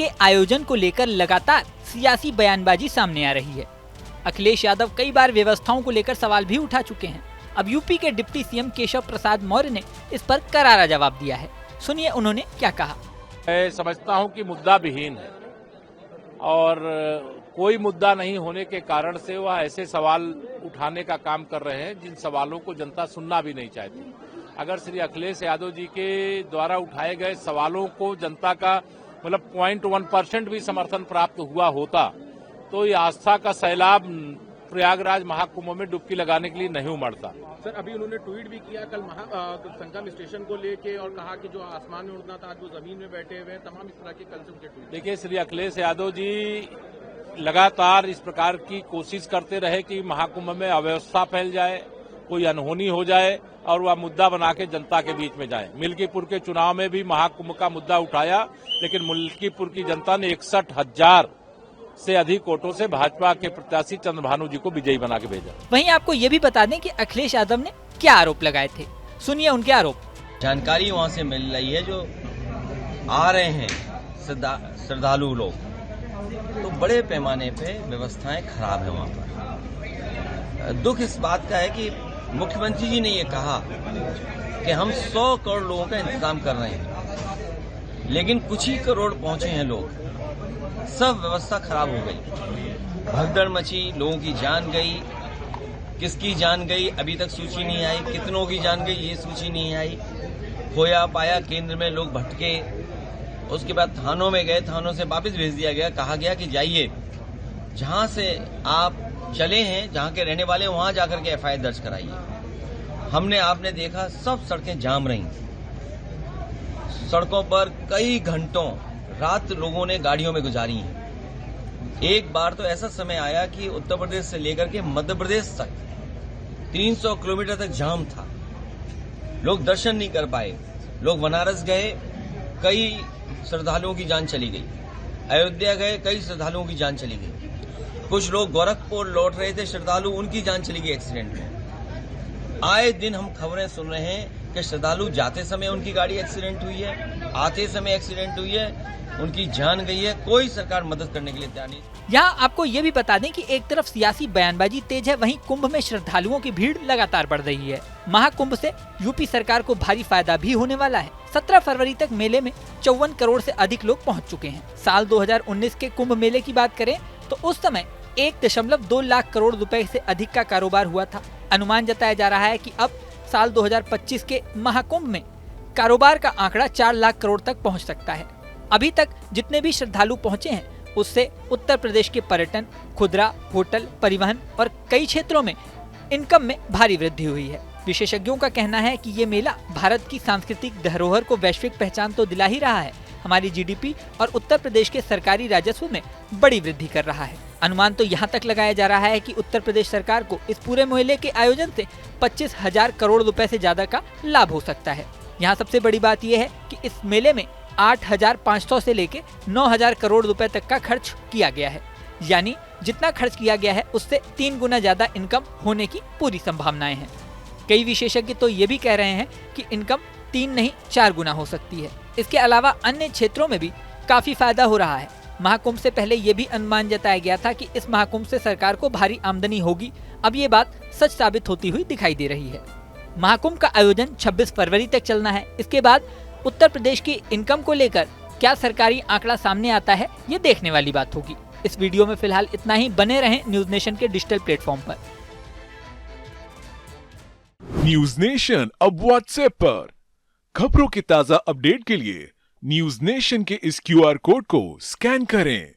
के आयोजन को लेकर लगातार सियासी बयानबाजी सामने आ रही है। अखिलेश यादव कई बार व्यवस्थाओं को लेकर सवाल भी उठा चुके हैं। अब यूपी के डिप्टी सीएम केशव प्रसाद मौर्य ने इस पर करारा जवाब दिया है। सुनिए उन्होंने क्या कहा। मैं समझता हूं कि मुद्दा विहीन है और कोई मुद्दा नहीं होने के कारण से वह ऐसे सवाल उठाने का काम कर रहे हैं जिन सवालों को जनता सुनना भी नहीं चाहती। अगर श्री अखिलेश यादव जी के द्वारा उठाए गए सवालों को जनता का 0.1% भी समर्थन प्राप्त हुआ होता तो ये आस्था का सैलाब प्रयागराज महाकुंभ में डुबकी लगाने के लिए नहीं उमड़ता। सर, अभी उन्होंने ट्वीट भी किया कल संगम स्टेशन को लेके और कहा कि जो आसमान में उड़ना था आज वो जमीन में बैठे हुए हैं। तमाम इस तरह के कल से उनके ट्वीट। देखिए, श्री अखिलेश यादव जी लगातार इस प्रकार की कोशिश करते रहे कि महाकुंभ में अव्यवस्था फैल जाए, कोई अनहोनी हो जाए और वह मुद्दा बना के जनता के बीच में जाए। मिल्कीपुर के चुनाव में भी महाकुंभ का मुद्दा उठाया, लेकिन मिल्कीपुर की जनता ने 61,000 से अधिक वोटों से भाजपा के प्रत्याशी चंद्रभानु जी को विजयी बना के भेजा। वहीं आपको ये भी बता दें कि अखिलेश यादव ने क्या आरोप लगाए थे। सुनिए उनके आरोप। जानकारी वहाँ से मिल रही है जो आ रहे हैं श्रद्धालु लोग, तो बड़े पैमाने पे व्यवस्थाएं खराब है वहाँ पर। दुख इस बात का है कि मुख्यमंत्री जी ने ये कहा कि हम 100 करोड़ लोगों का इंतजाम कर रहे हैं, लेकिन कुछ ही करोड़ पहुंचे हैं लोग। सब व्यवस्था खराब हो गई, भगदड़ मची, लोगों की जान गई। किसकी जान गई अभी तक सूची नहीं आई, कितनों की जान गई ये सूची नहीं आई। खोया पाया केंद्र में लोग भटके, उसके बाद थानों में गए, थानों से वापस भेज दिया गया। कहा गया कि जाइए जहां से आप चले हैं, जहां के रहने वाले वहां जाकर के एफआईआर दर्ज कराइए। हमने आपने देखा सब सड़कें जाम रही, सड़कों पर कई घंटों रात लोगों ने गाड़ियों में गुजारी है। एक बार तो ऐसा समय आया कि उत्तर प्रदेश से लेकर के मध्य प्रदेश तक 300 किलोमीटर तक जाम था। लोग दर्शन नहीं कर पाए। लोग बनारस गए, कई श्रद्धालुओं की जान चली गई। अयोध्या गए, कई श्रद्धालुओं की जान चली गई। कुछ लोग गोरखपुर लौट रहे थे श्रद्धालु, उनकी जान चली गई एक्सीडेंट में। आए दिन हम खबरें सुन रहे हैं कि श्रद्धालु जाते समय उनकी गाड़ी एक्सीडेंट हुई है, आते समय एक्सीडेंट हुई है, उनकी जान गई है। कोई सरकार मदद करने के लिए तैयार नहीं। यहाँ आपको ये भी बता दें कि एक तरफ सियासी बयानबाजी तेज है, वहीं कुंभ में श्रद्धालुओं की भीड़ लगातार बढ़ रही है। महाकुंभ से यूपी सरकार को भारी फायदा भी होने वाला है। 17 फरवरी तक मेले में 54 करोड़ से अधिक लोग पहुँच चुके हैं। साल 2019 के कुंभ मेले की बात करें तो उस समय 1.2 लाख करोड़ रुपए से अधिक का कारोबार हुआ था। अनुमान जताया जा रहा है कि अब साल 2025 के महाकुंभ में कारोबार का आंकड़ा 4 लाख करोड़ तक पहुंच सकता है। अभी तक जितने भी श्रद्धालु पहुंचे हैं उससे उत्तर प्रदेश के पर्यटन, खुदरा, होटल, परिवहन और कई क्षेत्रों में इनकम में भारी वृद्धि हुई है। विशेषज्ञों का कहना है कि ये मेला भारत की सांस्कृतिक धरोहर को वैश्विक पहचान तो दिला ही रहा है, हमारी जीडीपी और उत्तर प्रदेश के सरकारी राजस्व में बड़ी वृद्धि कर रहा है। अनुमान तो यहाँ तक लगाया जा रहा है कि उत्तर प्रदेश सरकार को इस पूरे मेले के आयोजन से 25,000 करोड़ रुपए से ज्यादा का लाभ हो सकता है। यहाँ सबसे बड़ी बात यह है कि इस मेले में 8,500 से लेके 9,000 करोड़ रुपए तक का खर्च किया गया है। यानी जितना खर्च किया गया है उससे 3 गुना ज्यादा इनकम होने की पूरी संभावनाएं हैं। कई विशेषज्ञ तो ये भी कह रहे हैं कि इनकम 3 नहीं 4 गुना हो सकती है। इसके अलावा अन्य क्षेत्रों में भी काफी फायदा हो रहा है। महाकुंभ से पहले ये भी अनुमान जताया गया था कि इस महाकुंभ से सरकार को भारी आमदनी होगी। अब ये बात सच साबित होती हुई दिखाई दे रही है। महाकुंभ का आयोजन 26 फरवरी तक चलना है। इसके बाद उत्तर प्रदेश की इनकम को लेकर क्या सरकारी आंकड़ा सामने आता है, ये देखने वाली बात होगी। इस वीडियो में फिलहाल इतना ही। बने रहें न्यूज नेशन के डिजिटल प्लेटफॉर्म पर। न्यूज नेशन अब व्हाट्सएप पर। खबरों के ताजा अपडेट के लिए न्यूज नेशन के इस QR कोड को स्कैन करें।